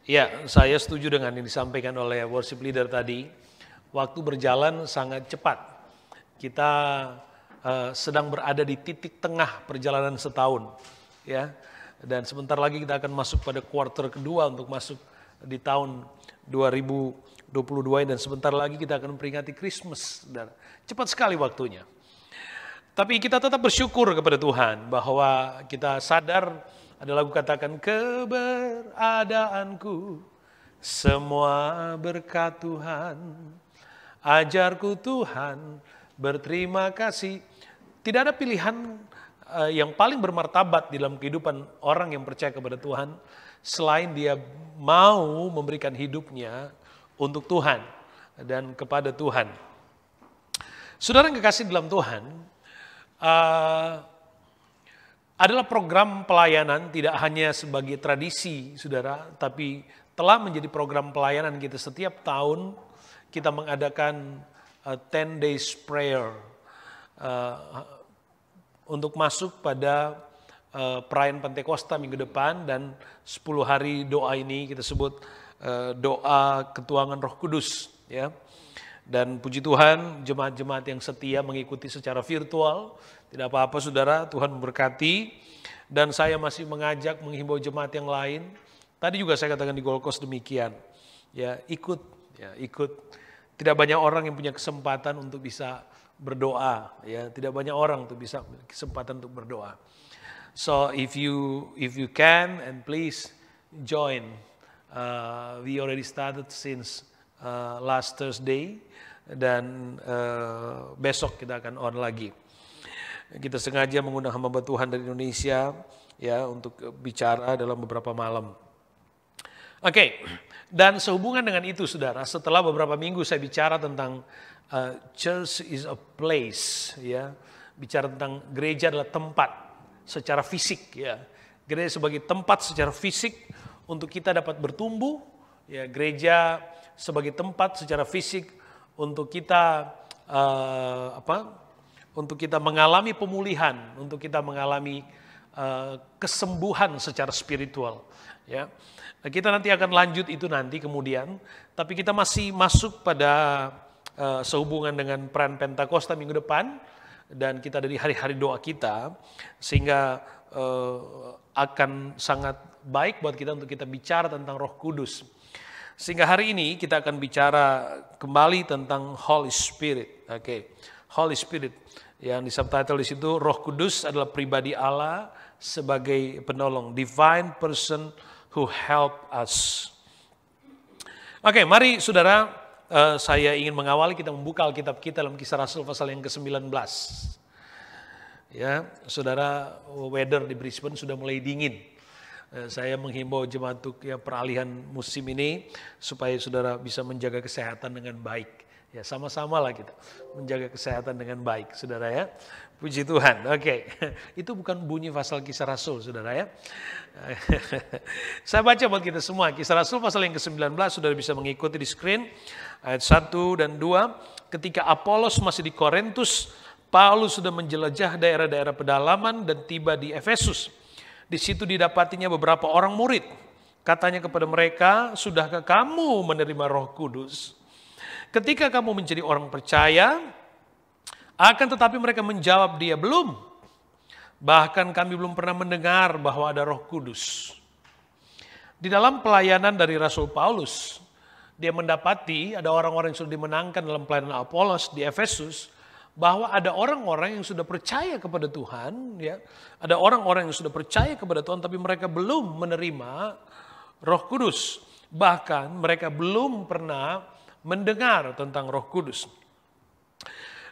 Ya, saya setuju dengan yang disampaikan oleh worship leader tadi. Waktu berjalan sangat cepat. Kita sedang berada di titik tengah perjalanan setahun, ya. Dan sebentar lagi kita akan masuk pada kuartal kedua untuk masuk di tahun 2022 dan sebentar lagi kita akan memperingati Christmas. Dan cepat sekali waktunya. Tapi kita tetap bersyukur kepada Tuhan bahwa kita sadar, ada lagu katakan, keberadaanku semua berkat Tuhan, ajarku Tuhan berterima kasih. Tidak ada pilihan yang paling bermartabat di dalam kehidupan orang yang percaya kepada Tuhan selain dia mau memberikan hidupnya untuk Tuhan dan kepada Tuhan. Saudara yang kekasih dalam Tuhan, adalah program pelayanan tidak hanya sebagai tradisi, saudara, tapi telah menjadi program pelayanan kita. Setiap tahun kita mengadakan 10 days prayer untuk masuk pada perayaan Pentakosta minggu depan, dan 10 hari doa ini kita sebut doa ketuangan Roh Kudus, ya. Dan puji Tuhan, jemaat-jemaat yang setia mengikuti secara virtual. Tidak apa-apa saudara, Tuhan memberkati. Dan saya masih menghimbau jemaat yang lain. Tadi juga saya katakan di Gold Coast demikian. Ya, ikut. Tidak banyak orang yang punya kesempatan untuk bisa berdoa. Ya, tidak banyak orang untuk bisa kesempatan untuk berdoa. So if you can, and please join. We already started since last Thursday, dan besok kita akan on lagi. Kita sengaja mengundang hamba Tuhan dari Indonesia, ya, untuk bicara dalam beberapa malam. Oke, dan sehubungan dengan itu saudara, setelah beberapa minggu saya bicara tentang church is a place, ya, bicara tentang gereja adalah tempat secara fisik, ya, gereja sebagai tempat secara fisik untuk kita dapat bertumbuh, ya, gereja sebagai tempat secara fisik untuk kita untuk kita mengalami pemulihan, untuk kita mengalami kesembuhan secara spiritual, ya. Kita nanti akan lanjut itu nanti kemudian, tapi kita masih masuk pada sehubungan dengan perayaan Pentakosta minggu depan, dan kita dari hari-hari doa kita, sehingga akan sangat baik buat kita untuk kita bicara tentang Roh Kudus. Sehingga hari ini kita akan bicara kembali tentang Holy Spirit. Oke, Holy Spirit yang di subtitle di situ, Roh Kudus adalah pribadi Allah sebagai penolong, divine person who help us. Oke, mari saudara, saya ingin mengawali kita membuka Alkitab kita dalam Kisah Rasul pasal yang ke-19. Ya, saudara, weather di Brisbane sudah mulai dingin. Saya menghimbau jemaat untuk peralihan musim ini supaya saudara bisa menjaga kesehatan dengan baik. Ya, sama-samalah kita menjaga kesehatan dengan baik, saudara, ya. Puji Tuhan. Oke. Itu bukan bunyi pasal Kisah Rasul, saudara, ya. Saya baca buat kita semua. Kisah Rasul pasal yang ke-19, saudara bisa mengikuti di screen. Ayat 1 dan 2. Ketika Apolos masih di Korintus, Paulus sudah menjelajah daerah-daerah pedalaman dan tiba di Efesus. Di situ didapatinya beberapa orang murid. Katanya kepada mereka, sudahkah kamu menerima Roh Kudus ketika kamu menjadi orang percaya? Akan tetapi mereka menjawab dia, belum. Bahkan kami belum pernah mendengar bahwa ada Roh Kudus. Di dalam pelayanan dari Rasul Paulus, dia mendapati ada orang-orang yang sudah dimenangkan dalam pelayanan Apolos di Efesus, bahwa ada orang-orang yang sudah percaya kepada Tuhan, ya. Ada orang-orang yang sudah percaya kepada Tuhan tapi mereka belum menerima Roh Kudus. Bahkan mereka belum pernah mendengar tentang Roh Kudus.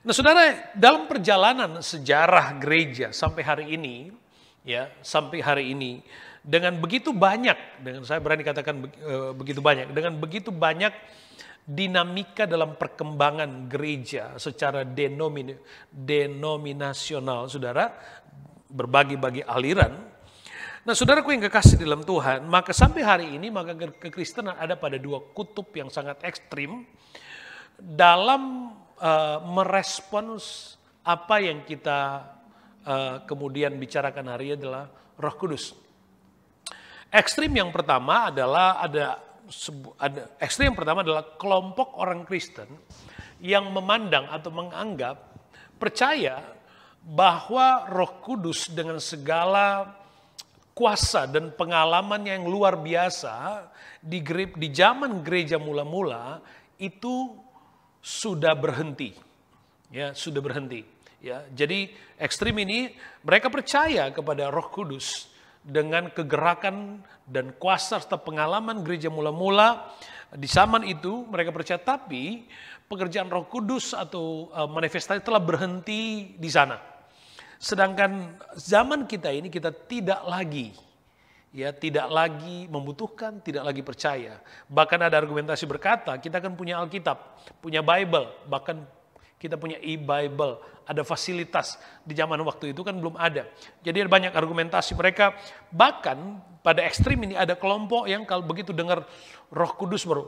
Nah, saudara, dalam perjalanan sejarah gereja sampai hari ini, ya, sampai hari ini dengan begitu banyak, dengan saya berani katakan begitu banyak, dengan begitu banyak dinamika dalam perkembangan gereja secara denominasional, saudara, berbagai-bagai aliran. Nah, saudaraku yang kekasih dalam Tuhan, maka sampai hari ini maka kekristenan ada pada dua kutub yang sangat ekstrim dalam merespons apa yang kita kemudian bicarakan hari ini adalah Roh Kudus. Ekstrim yang pertama adalah ekstrim yang pertama adalah kelompok orang Kristen yang memandang atau menganggap percaya bahwa Roh Kudus dengan segala kuasa dan pengalaman yang luar biasa di zaman gereja mula-mula itu sudah berhenti. Ya, sudah berhenti. Ya, jadi ekstrim ini mereka percaya kepada Roh Kudus dengan kegerakan dan kuasa serta pengalaman gereja mula-mula di zaman itu mereka percaya, tapi pekerjaan Roh Kudus atau manifestasi telah berhenti di sana. Sedangkan zaman kita ini kita tidak lagi membutuhkan, tidak lagi percaya. Bahkan ada argumentasi berkata, kita kan punya Alkitab, punya Bible, bahkan kita punya e-Bible, ada fasilitas. Di zaman waktu itu kan belum ada. Jadi ada banyak argumentasi mereka. Bahkan pada ekstrim ini ada kelompok yang kalau begitu dengar Roh Kudus baru,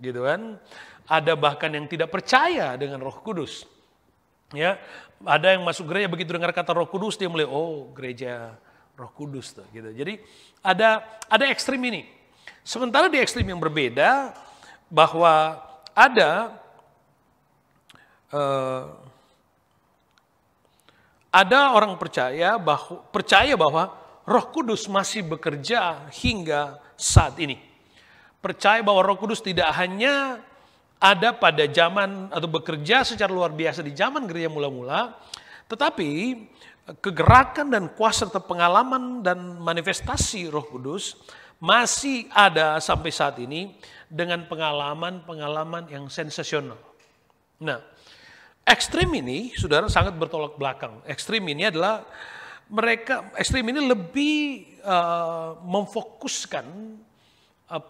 gitu kan. Ada bahkan yang tidak percaya dengan Roh Kudus. Ya, ada yang masuk gereja begitu dengar kata Roh Kudus dia mulai, gereja Roh Kudus tuh, gitu. Jadi ada ekstrim ini. Sementara di ekstrim yang berbeda bahwa ada orang percaya bahwa Roh Kudus masih bekerja hingga saat ini. Percaya bahwa Roh Kudus tidak hanya ada pada zaman atau bekerja secara luar biasa di zaman gereja mula-mula, tetapi kegerakan dan kuasa serta pengalaman dan manifestasi Roh Kudus masih ada sampai saat ini dengan pengalaman-pengalaman yang sensasional. Nah, ekstrim ini, saudara, sangat bertolak belakang. Ekstrim ini lebih memfokuskan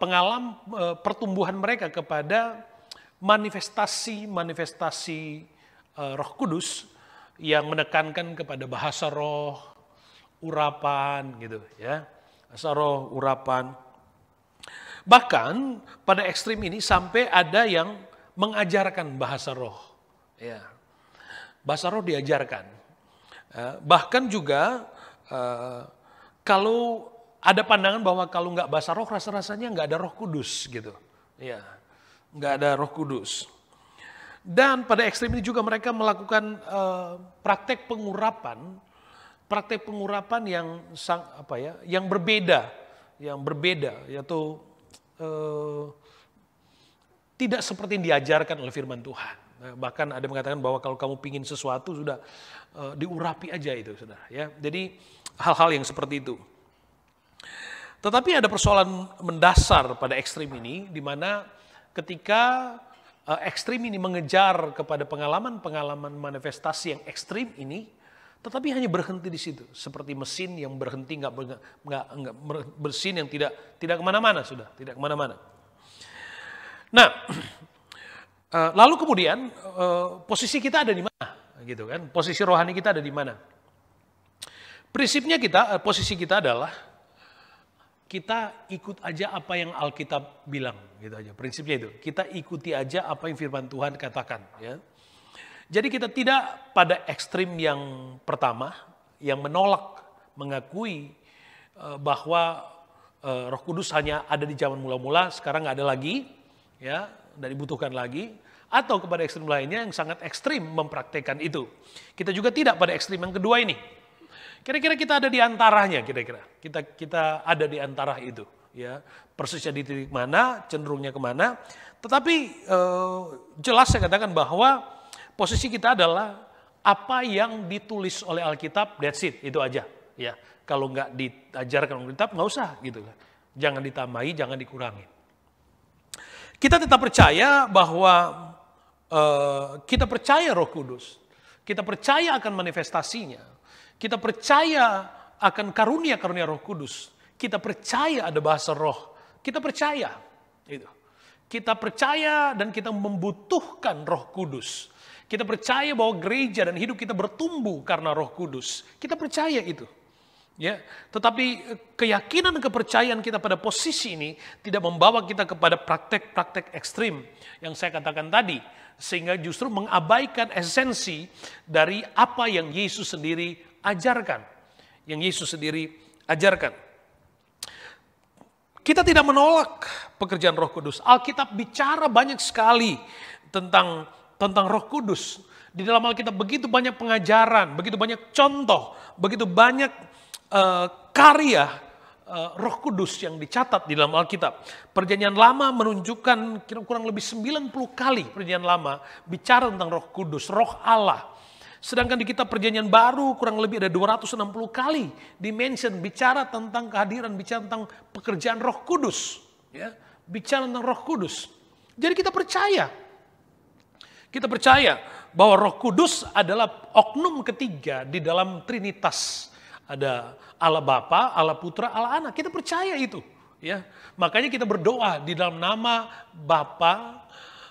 pengalaman pertumbuhan mereka kepada manifestasi Roh Kudus yang menekankan kepada bahasa roh, urapan gitu ya. Bahasa roh, urapan. Bahkan pada ekstrim ini sampai ada yang mengajarkan bahasa roh. Ya. Bahasa roh diajarkan. Bahkan juga kalau ada pandangan bahwa kalau nggak bahasa roh rasa-rasanya nggak ada Roh Kudus gitu. Ya. Nggak ada Roh Kudus. Dan pada ekstrim ini juga mereka melakukan praktek pengurapan yang berbeda, yaitu tidak seperti yang diajarkan oleh firman Tuhan. Bahkan ada mengatakan bahwa kalau kamu pingin sesuatu sudah diurapi aja itu, saudara. Ya, jadi hal-hal yang seperti itu. Tetapi ada persoalan mendasar pada ekstrim ini, di mana ketika ekstrim ini mengejar kepada pengalaman manifestasi yang ekstrim ini, tetapi hanya berhenti di situ, seperti mesin yang berhenti mesin yang tidak kemana-mana sudah, tidak kemana-mana. Nah, lalu kemudian posisi kita ada di mana, gitu kan? Posisi rohani kita ada di mana? Prinsipnya posisi kita adalah kita ikut aja apa yang Alkitab bilang, gitu aja. Prinsipnya itu, kita ikuti aja apa yang firman Tuhan katakan, ya. Jadi kita tidak pada ekstrim yang pertama, yang mengakui bahwa Roh Kudus hanya ada di zaman mula-mula, sekarang nggak ada lagi, ya, dan dibutuhkan lagi. Atau kepada ekstrim lainnya yang sangat ekstrim mempraktekkan itu. Kita juga tidak pada ekstrim yang kedua ini. Kira-kira kita ada di antaranya, kita ada di antara itu, ya. Persisnya di titik mana, cenderungnya kemana. Tetapi jelas saya katakan bahwa posisi kita adalah apa yang ditulis oleh Alkitab, that's it, itu aja. Ya, kalau nggak diajarkan oleh Alkitab nggak usah, gitu. Jangan ditambahi, jangan dikurangi. Kita tetap percaya bahwa kita percaya Roh Kudus, kita percaya akan manifestasinya. Kita percaya akan karunia-karunia Roh Kudus. Kita percaya ada bahasa roh. Kita percaya. Itu. Kita percaya dan kita membutuhkan Roh Kudus. Kita percaya bahwa gereja dan hidup kita bertumbuh karena Roh Kudus. Kita percaya itu. Ya, tetapi keyakinan dan kepercayaan kita pada posisi ini tidak membawa kita kepada praktek-praktek ekstrim yang saya katakan tadi, sehingga justru mengabaikan esensi dari apa yang Yesus sendiri ajarkan. Kita tidak menolak pekerjaan Roh Kudus. Alkitab bicara banyak sekali tentang Roh Kudus. Di dalam Alkitab begitu banyak pengajaran, begitu banyak contoh, begitu banyak karya Roh Kudus yang dicatat di dalam Alkitab. Perjanjian Lama menunjukkan kurang lebih 90 kali Perjanjian Lama bicara tentang Roh Kudus, Roh Allah. Sedangkan di kitab Perjanjian Baru kurang lebih ada 260 kali dimention bicara tentang kehadiran, bicara tentang pekerjaan Roh Kudus, ya, bicara tentang Roh Kudus. Jadi kita percaya bahwa Roh Kudus adalah oknum ketiga di dalam Trinitas. Ada Allah Bapa, Allah Putra, Allah Anak. Kita percaya itu, ya. Makanya kita berdoa di dalam nama Bapa,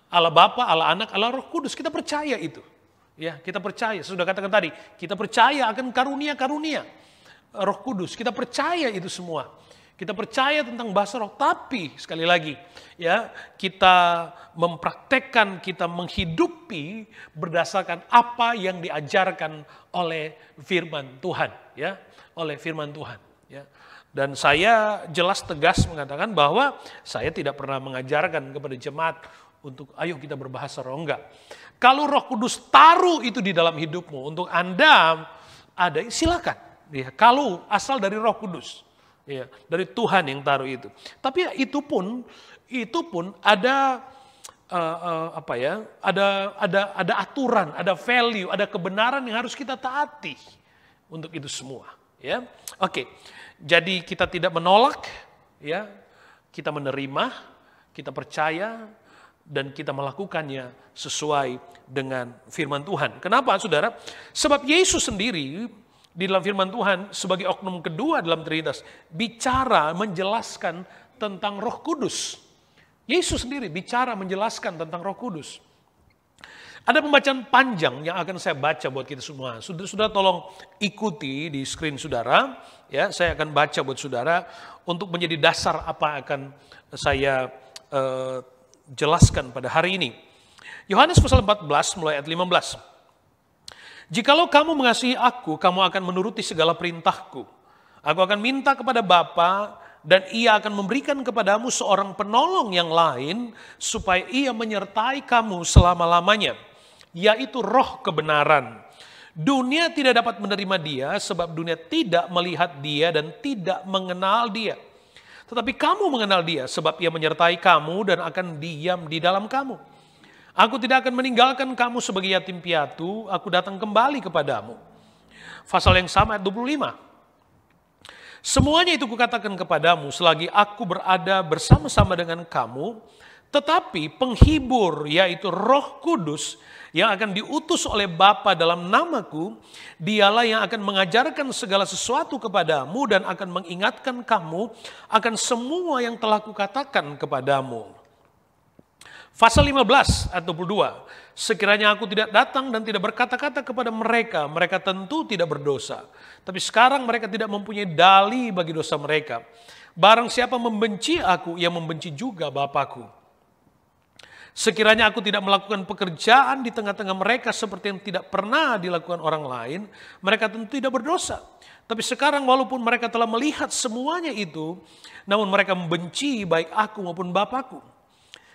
Allah Anak, Allah Roh Kudus. Kita percaya itu. Ya, kita percaya, sudah katakan tadi, kita percaya akan karunia-karunia Roh Kudus. Kita percaya itu semua. Kita percaya tentang bahasa roh, tapi sekali lagi, ya, kita mempraktekkan, kita menghidupi berdasarkan apa yang diajarkan oleh firman Tuhan, ya, oleh firman Tuhan, ya. Dan saya jelas tegas mengatakan bahwa saya tidak pernah mengajarkan kepada jemaat untuk ayo kita berbahasa roh, enggak. Kalau Roh Kudus taruh itu di dalam hidupmu untuk Anda ada, silakan. Ya, kalau asal dari Roh Kudus, ya, dari Tuhan yang taruh itu. Tapi itu pun ada ada aturan, ada value, ada kebenaran yang harus kita taati untuk itu semua. Ya, oke. Jadi kita tidak menolak, ya, kita menerima, kita percaya, dan kita melakukannya sesuai dengan firman Tuhan. Kenapa, saudara? Sebab Yesus sendiri di dalam firman Tuhan sebagai oknum kedua dalam Trinitas bicara menjelaskan tentang Roh Kudus. Yesus sendiri bicara menjelaskan tentang Roh Kudus. Ada pembacaan panjang yang akan saya baca buat kita semua. Saudara tolong ikuti di screen saudara. Ya, saya akan baca buat saudara untuk menjadi dasar apa yang akan saya jelaskan pada hari ini. Yohanes pasal 14 mulai ayat 15. Jikalau kamu mengasihi aku, kamu akan menuruti segala perintahku. Aku akan minta kepada Bapa dan ia akan memberikan kepadamu seorang penolong yang lain supaya ia menyertai kamu selama-lamanya, yaitu Roh kebenaran. Dunia tidak dapat menerima dia sebab dunia tidak melihat dia dan tidak mengenal dia. Tetapi kamu mengenal dia sebab ia menyertai kamu dan akan diam di dalam kamu. Aku tidak akan meninggalkan kamu sebagai yatim piatu, aku datang kembali kepadamu. Pasal yang sama ayat 25. Semuanya itu kukatakan kepadamu selagi aku berada bersama-sama dengan kamu, tetapi penghibur yaitu Roh Kudus yang akan diutus oleh Bapa dalam namaku, dialah yang akan mengajarkan segala sesuatu kepadamu dan akan mengingatkan kamu akan semua yang telah kukatakan kepadamu. Pasal 15 ayat 22. Sekiranya aku tidak datang dan tidak berkata-kata kepada mereka, mereka tentu tidak berdosa. Tapi sekarang mereka tidak mempunyai dalih bagi dosa mereka. Barang siapa membenci aku, ia membenci juga Bapakku. Sekiranya aku tidak melakukan pekerjaan di tengah-tengah mereka seperti yang tidak pernah dilakukan orang lain, mereka tentu tidak berdosa. Tapi sekarang walaupun mereka telah melihat semuanya itu, namun mereka membenci baik aku maupun Bapakku.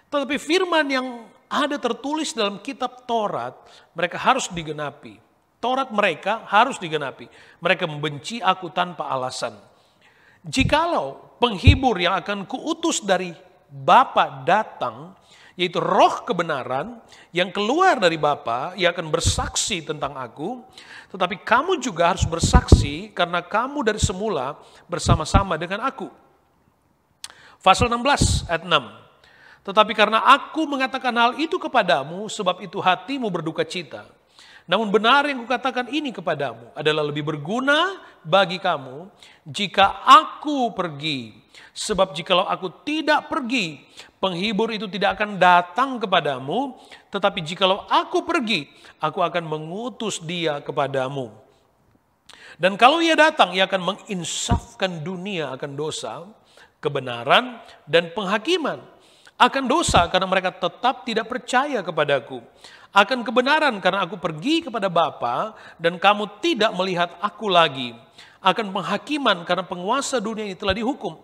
Tetapi firman yang ada tertulis dalam kitab Taurat, mereka harus digenapi. Taurat mereka harus digenapi. Mereka membenci aku tanpa alasan. Jikalau penghibur yang akan kuutus dari Bapa datang, yaitu Roh kebenaran yang keluar dari Bapa, ia akan bersaksi tentang aku, tetapi kamu juga harus bersaksi karena kamu dari semula bersama-sama dengan aku. Pasal 16 ayat 6. Tetapi karena aku mengatakan hal itu kepadamu, sebab itu hatimu berduka cita. Namun benar yang kukatakan ini kepadamu adalah lebih berguna bagi kamu jika aku pergi. Sebab jikalau aku tidak pergi, penghibur itu tidak akan datang kepadamu. Tetapi jikalau aku pergi, aku akan mengutus dia kepadamu. Dan kalau ia datang, ia akan menginsafkan dunia akan dosa, kebenaran, dan penghakiman. Akan dosa karena mereka tetap tidak percaya kepadaku. Akan kebenaran karena aku pergi kepada Bapa dan kamu tidak melihat aku lagi. Akan penghakiman karena penguasa dunia ini telah dihukum.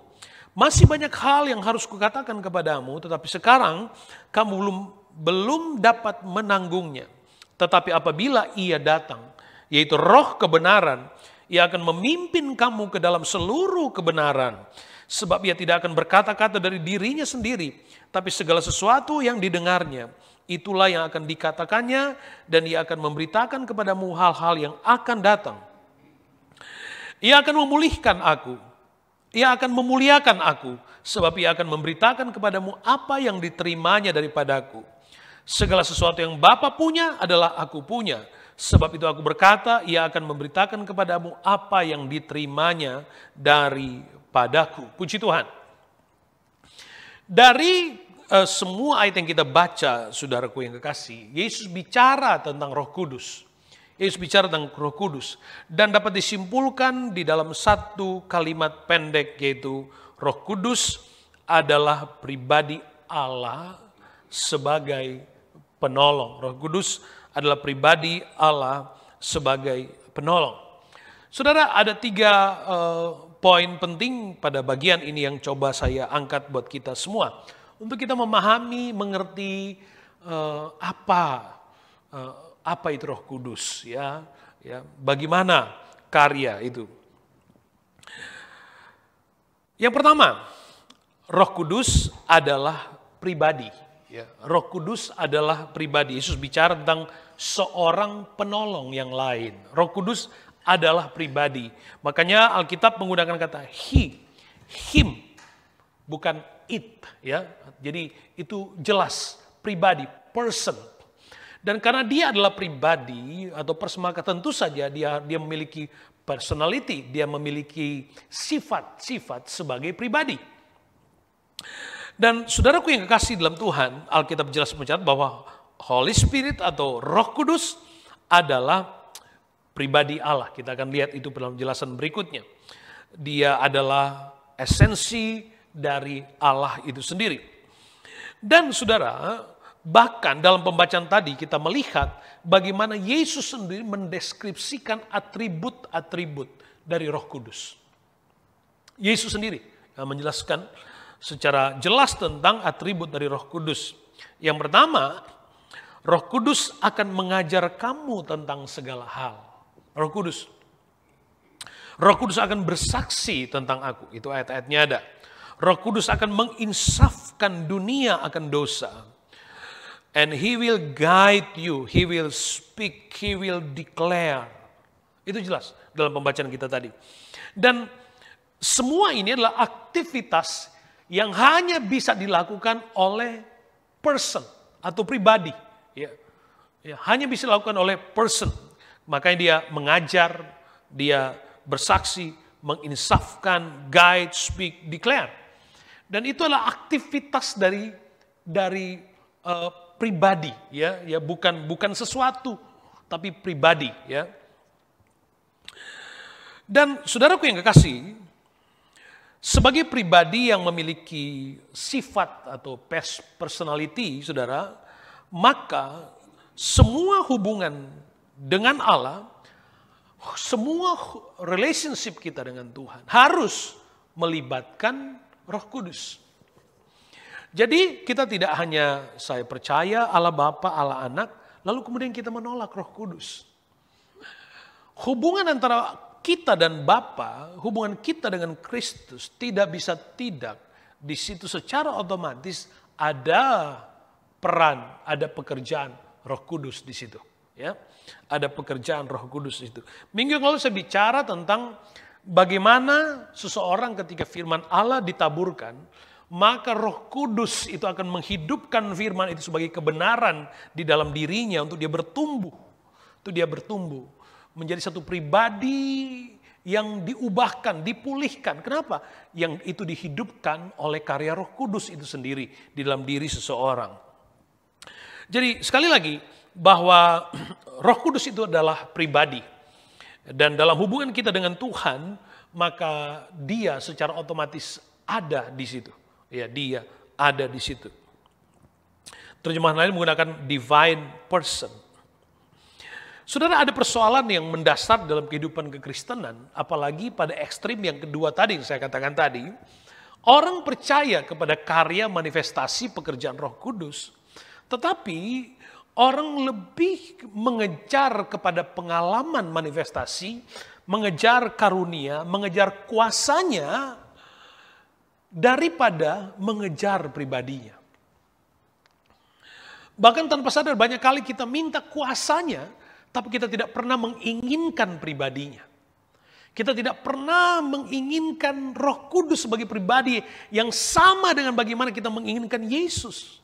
Masih banyak hal yang harus kukatakan kepadamu, tetapi sekarang kamu belum dapat menanggungnya. Tetapi apabila ia datang, yaitu Roh kebenaran, ia akan memimpin kamu ke dalam seluruh kebenaran. Sebab ia tidak akan berkata-kata dari dirinya sendiri, tapi segala sesuatu yang didengarnya, itulah yang akan dikatakannya, dan ia akan memberitakan kepadamu hal-hal yang akan datang. Ia akan memulihkan aku. Ia akan memuliakan aku, sebab ia akan memberitakan kepadamu apa yang diterimanya daripadaku. Segala sesuatu yang Bapa punya adalah aku punya. Sebab itu aku berkata, ia akan memberitakan kepadamu apa yang diterimanya daripadaku. Puji Tuhan. Dari semua ayat yang kita baca, saudaraku yang kekasih, Yesus bicara tentang Roh Kudus. Yesus bicara tentang Roh Kudus, dan dapat disimpulkan di dalam satu kalimat pendek, yaitu Roh Kudus adalah pribadi Allah sebagai penolong. Roh Kudus adalah pribadi Allah sebagai penolong. Saudara, ada 3 poin penting pada bagian ini yang coba saya angkat buat kita semua, untuk kita memahami, mengerti apa itu Roh Kudus, ya, bagaimana karya itu. Yang pertama, Roh Kudus adalah pribadi. Ya, Roh Kudus adalah pribadi. Yesus bicara tentang seorang penolong yang lain. Roh Kudus adalah pribadi. Makanya Alkitab menggunakan kata he, him, bukan it. Ya, jadi itu jelas pribadi, person. Dan karena dia adalah pribadi atau person, maka tentu saja dia memiliki personality, dia memiliki sifat-sifat sebagai pribadi. Dan saudaraku yang kekasih dalam Tuhan, Alkitab jelas mencatat bahwa Holy Spirit atau Roh Kudus adalah pribadi Allah. Kita akan lihat itu dalam penjelasan berikutnya. Dia adalah esensi dari Allah itu sendiri. Dan saudara, bahkan dalam pembacaan tadi kita melihat bagaimana Yesus sendiri mendeskripsikan atribut-atribut dari Roh Kudus. Yesus sendiri menjelaskan secara jelas tentang atribut dari Roh Kudus. Yang pertama, Roh Kudus akan mengajar kamu tentang segala hal. Roh Kudus akan bersaksi tentang aku. Itu ayat-ayatnya ada. Roh Kudus akan menginsafkan dunia akan dosa. And he will guide you, he will speak, he will declare. Itu jelas dalam pembacaan kita tadi. Dan semua ini adalah aktivitas yang hanya bisa dilakukan oleh person atau pribadi. Ya, hanya bisa dilakukan oleh person. Makanya dia mengajar, dia bersaksi, menginsafkan, guide, speak, declare. Dan itu adalah aktivitas dari pribadi, ya bukan sesuatu, tapi pribadi, ya. Dan saudaraku yang kekasih, sebagai pribadi yang memiliki sifat atau personality, saudara, maka semua hubungan dengan Allah, semua relationship kita dengan Tuhan harus melibatkan Roh Kudus. Jadi kita tidak hanya saya percaya Allah Bapa, Allah Anak, lalu kemudian kita menolak Roh Kudus. Hubungan antara kita dan Bapa, hubungan kita dengan Kristus tidak bisa tidak. Di situ secara otomatis ada peran, ada pekerjaan Roh Kudus di situ. Ya, ada pekerjaan Roh Kudus di situ. Minggu yang lalu saya bicara tentang bagaimana seseorang ketika firman Allah ditaburkan, maka Roh Kudus itu akan menghidupkan firman itu sebagai kebenaran di dalam dirinya untuk dia bertumbuh. Itu dia bertumbuh menjadi satu pribadi yang diubahkan, dipulihkan. Kenapa? Yang itu dihidupkan oleh karya Roh Kudus itu sendiri di dalam diri seseorang. Jadi sekali lagi bahwa Roh Kudus itu adalah pribadi. Dan dalam hubungan kita dengan Tuhan, maka dia secara otomatis ada di situ. Ya, dia ada di situ. Terjemahan lain menggunakan divine person. Saudara, ada persoalan yang mendasar dalam kehidupan kekristenan, apalagi pada ekstrim yang kedua tadi yang saya katakan tadi. Orang percaya kepada karya manifestasi pekerjaan Roh Kudus, tetapi orang lebih mengejar kepada pengalaman manifestasi, mengejar karunia, mengejar kuasanya, daripada mengejar pribadinya. Bahkan tanpa sadar banyak kali kita minta kuasanya, tapi kita tidak pernah menginginkan pribadinya. Kita tidak pernah menginginkan Roh Kudus sebagai pribadi yang sama dengan bagaimana kita menginginkan Yesus.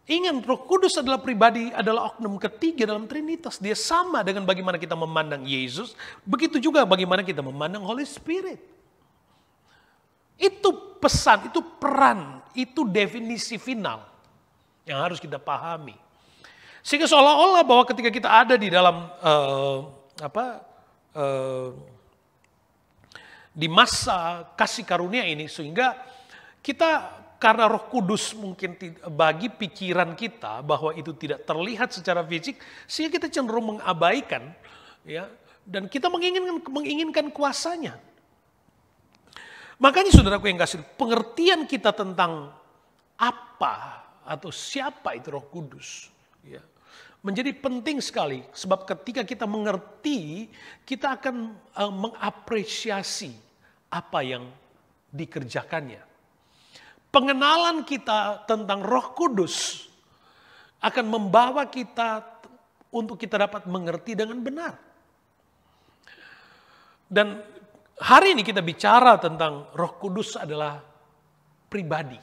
Ingat, Roh Kudus adalah pribadi, adalah oknum ketiga dalam Trinitas. Dia sama dengan bagaimana kita memandang Yesus, begitu juga bagaimana kita memandang Holy Spirit. Itu pesan, itu peran, itu definisi final yang harus kita pahami. Sehingga seolah-olah bahwa ketika kita ada di dalam di masa kasih karunia ini, sehingga kita karena Roh Kudus mungkin bagi pikiran kita bahwa itu tidak terlihat secara fisik, sehingga kita cenderung mengabaikan, ya, dan kita menginginkan kuasanya. Makanya saudaraku yang kasih, pengertian kita tentang apa atau siapa itu Roh Kudus, ya, menjadi penting sekali. Sebab ketika kita mengerti, kita akan mengapresiasi apa yang dikerjakannya. Pengenalan kita tentang Roh Kudus akan membawa kita untuk kita dapat mengerti dengan benar. Dan hari ini kita bicara tentang Roh Kudus adalah pribadi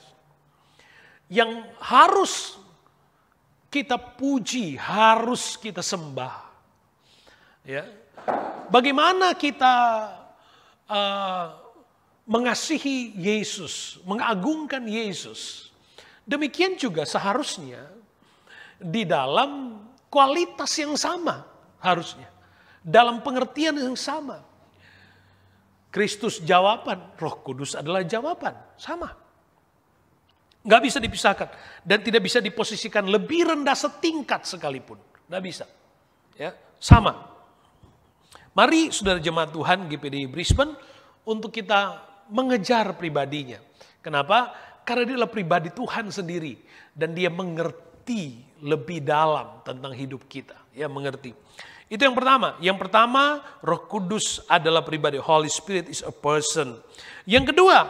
yang harus kita puji, harus kita sembah. Ya. Bagaimana kita mengasihi Yesus, mengagungkan Yesus. Demikian juga seharusnya di dalam kualitas yang sama harusnya. Dalam pengertian yang sama. Kristus jawaban, Roh Kudus adalah jawaban, sama. Nggak bisa dipisahkan dan tidak bisa diposisikan lebih rendah setingkat sekalipun. Nggak bisa. Ya, sama. Mari saudara jemaat Tuhan GPDI Brisbane untuk kita mengejar pribadinya. Kenapa? Karena dia adalah pribadi Tuhan sendiri dan dia mengerti lebih dalam tentang hidup kita. Ya, mengerti. Itu yang pertama. Yang pertama, Roh Kudus adalah pribadi. Holy Spirit is a person. Yang kedua,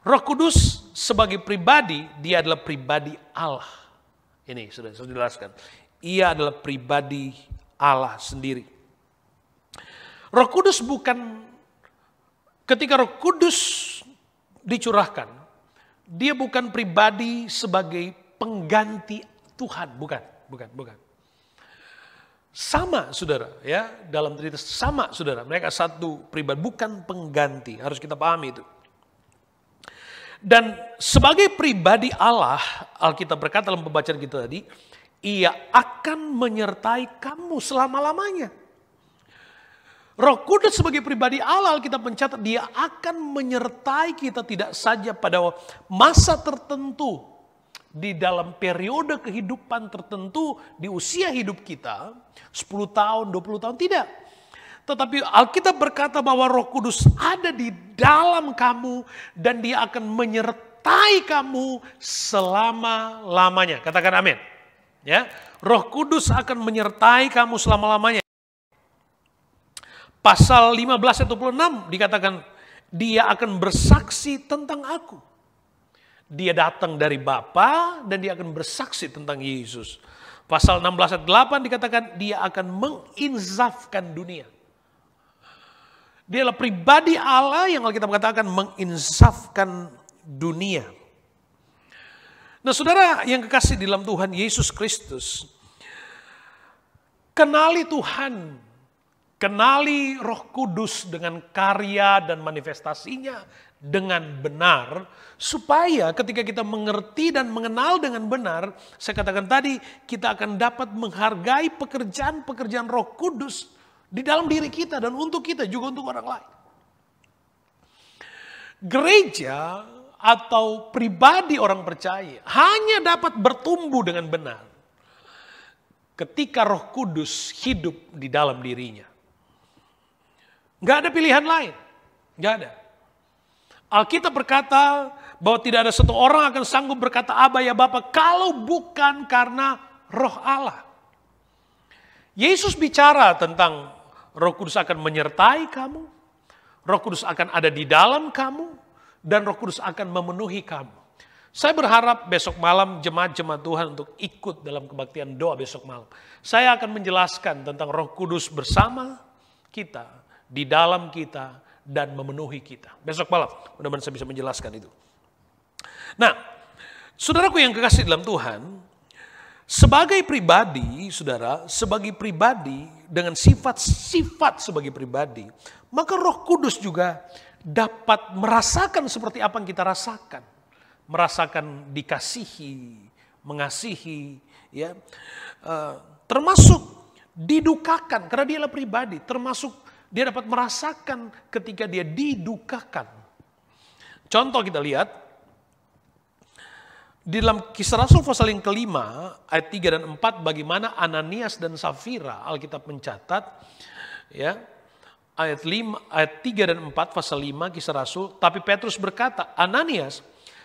Roh Kudus sebagai pribadi, dia adalah pribadi Allah. Ini sudah saya jelaskan. Ia adalah pribadi Allah sendiri. Roh Kudus bukan, ketika Roh Kudus dicurahkan, dia bukan pribadi sebagai pengganti Tuhan, bukan. Sama saudara, ya, dalam Trinitas sama saudara, mereka satu pribadi, bukan pengganti, harus kita pahami itu. Dan sebagai pribadi Allah, Alkitab berkata dalam pembacaan kita tadi, ia akan menyertai kamu selama-lamanya. Roh Kudus sebagai pribadi Allah, Alkitab mencatat dia akan menyertai kita tidak saja pada masa tertentu, di dalam periode kehidupan tertentu, di usia hidup kita, 10 tahun, 20 tahun, tidak. Tetapi Alkitab berkata bahwa Roh Kudus ada di dalam kamu dan dia akan menyertai kamu selama-lamanya. Katakan amin. Ya, Roh Kudus akan menyertai kamu selama-lamanya. Pasal 15 ayat 26 dikatakan dia akan bersaksi tentang aku. Dia datang dari Bapa dan dia akan bersaksi tentang Yesus. Pasal 16 ayat 8 dikatakan dia akan menginsafkan dunia. Dia adalah pribadi Allah yang Alkitab katakan menginsafkan dunia. Nah saudara yang kekasih di dalam Tuhan Yesus Kristus, kenali Tuhan, kenali Roh Kudus dengan karya dan manifestasinya dengan benar, supaya ketika kita mengerti dan mengenal dengan benar, saya katakan tadi, kita akan dapat menghargai pekerjaan-pekerjaan Roh Kudus di dalam diri kita dan untuk kita juga untuk orang lain. Gereja atau pribadi orang percaya hanya dapat bertumbuh dengan benar ketika Roh Kudus hidup di dalam dirinya. Gak ada pilihan lain. Gak ada. Alkitab berkata bahwa tidak ada satu orang akan sanggup berkata Aba ya Bapa kalau bukan karena Roh Allah. Yesus bicara tentang Roh Kudus akan menyertai kamu, Roh Kudus akan ada di dalam kamu, dan Roh Kudus akan memenuhi kamu. Saya berharap besok malam jemaat-jemaat Tuhan untuk ikut dalam kebaktian doa besok malam. Saya akan menjelaskan tentang Roh Kudus bersama kita, di dalam kita, dan memenuhi kita. Besok malam, mudah-mudahan saya bisa menjelaskan itu. Nah, saudaraku yang kekasih dalam Tuhan, sebagai pribadi, saudara, sebagai pribadi dengan sifat-sifat sebagai pribadi, maka Roh Kudus juga dapat merasakan seperti apa yang kita rasakan. Merasakan dikasihi, mengasihi, ya, termasuk didukakan karena dia adalah pribadi, termasuk dia dapat merasakan ketika dia didukakan. Contoh kita lihat di dalam Kisah Rasul pasal yang kelima ayat 3 dan 4 bagaimana Ananias dan Safira, Alkitab mencatat, ya, ayat 3 dan 4 pasal 5 Kisah Rasul, tapi Petrus berkata, Ananias,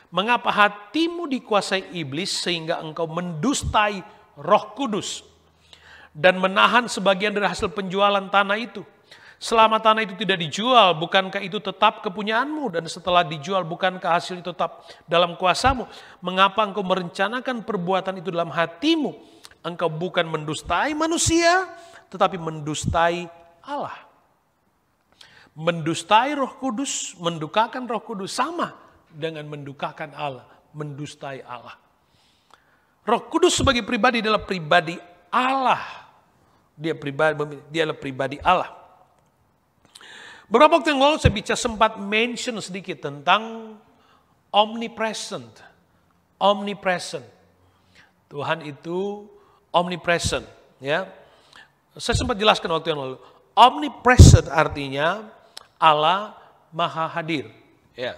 mengapa hatimu dikuasai iblis sehingga engkau mendustai Roh Kudus dan menahan sebagian dari hasil penjualan tanah itu? Selama tanah itu tidak dijual, bukankah itu tetap kepunyaanmu? Dan setelah dijual, bukankah hasil itu tetap dalam kuasamu? Mengapa engkau merencanakan perbuatan itu dalam hatimu? Engkau bukan mendustai manusia, tetapi mendustai Allah. Mendustai Roh Kudus, mendukakan Roh Kudus sama dengan mendukakan Allah, mendustai Allah. Roh Kudus sebagai pribadi adalah pribadi Allah. Dia adalah pribadi Allah. Beberapa waktu yang lalu saya sempat mention sedikit tentang omnipresent. Omnipresent. Tuhan itu omnipresent, ya. Saya sempat jelaskan waktu yang lalu. Omnipresent artinya Allah Maha Hadir, ya.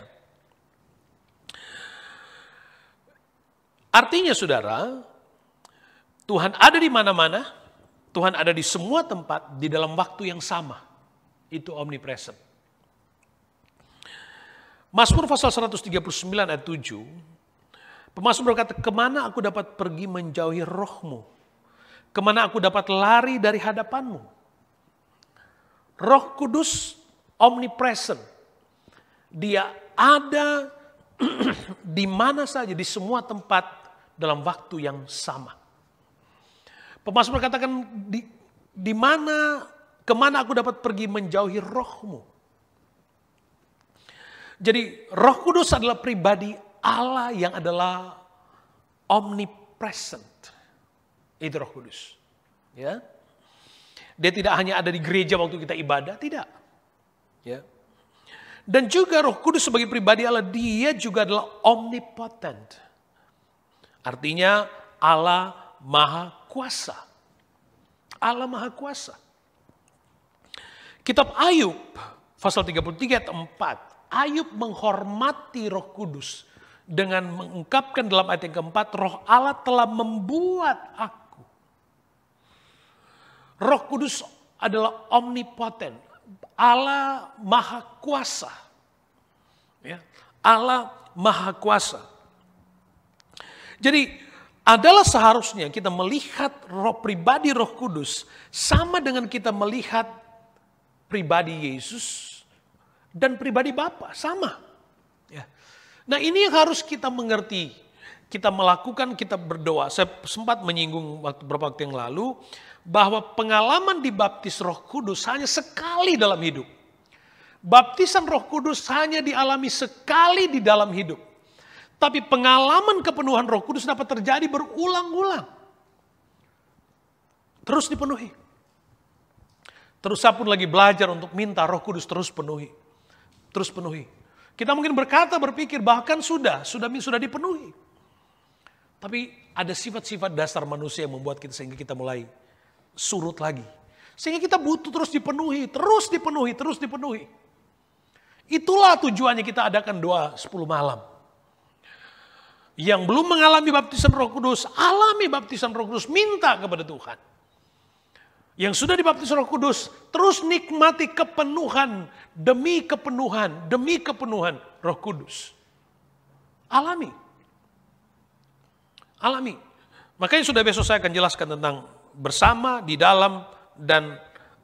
Artinya saudara, Tuhan ada di mana-mana, Tuhan ada di semua tempat, di dalam waktu yang sama. Itu omnipresent. Mazmur pasal 139 ayat 7, pemazmur berkata, kemana aku dapat pergi menjauhi rohmu? Kemana aku dapat lari dari hadapanmu? Roh Kudus omnipresent. Dia ada di mana saja, di semua tempat, dalam waktu yang sama. Pemazmur katakan, kemana aku dapat pergi menjauhi rohmu? Jadi Roh Kudus adalah pribadi Allah yang adalah omnipresent. Itu Roh Kudus. Ya. Dia tidak hanya ada di gereja waktu kita ibadah, tidak. Ya. Dan juga Roh Kudus sebagai pribadi Allah, dia juga adalah omnipotent. Artinya Allah Maha Kuasa. Allah Maha Kuasa. Kitab Ayub, pasal 33 ayat 4. Ayub menghormati Roh Kudus dengan mengungkapkan dalam ayat yang keempat, Roh Allah telah membuat aku. Roh Kudus adalah omnipotent. Allah Maha Kuasa. Ya, Allah Maha Kuasa. Jadi adalah seharusnya kita melihat pribadi Roh Kudus sama dengan kita melihat pribadi Yesus dan pribadi Bapa, sama. Ya. Nah ini yang harus kita mengerti. Kita melakukan, kita berdoa. Saya sempat menyinggung beberapa waktu yang lalu bahwa pengalaman dibaptis Roh Kudus hanya sekali dalam hidup. Baptisan Roh Kudus hanya dialami sekali di dalam hidup. Tapi pengalaman kepenuhan Roh Kudus dapat terjadi berulang-ulang. Terus dipenuhi. Terus saya pun lagi belajar untuk minta Roh Kudus terus penuhi. Terus penuhi. Kita mungkin berpikir bahkan sudah dipenuhi. Tapi ada sifat-sifat dasar manusia yang membuat kita sehingga kita mulai surut lagi. Sehingga kita butuh terus dipenuhi, terus dipenuhi, terus dipenuhi. Itulah tujuannya kita adakan doa 10 malam. Yang belum mengalami baptisan Roh Kudus, alami baptisan Roh Kudus, minta kepada Tuhan. Yang sudah dibaptis Roh Kudus, terus nikmati kepenuhan demi kepenuhan Roh Kudus. Alami. Makanya sudah besok saya akan jelaskan tentang bersama, di dalam, dan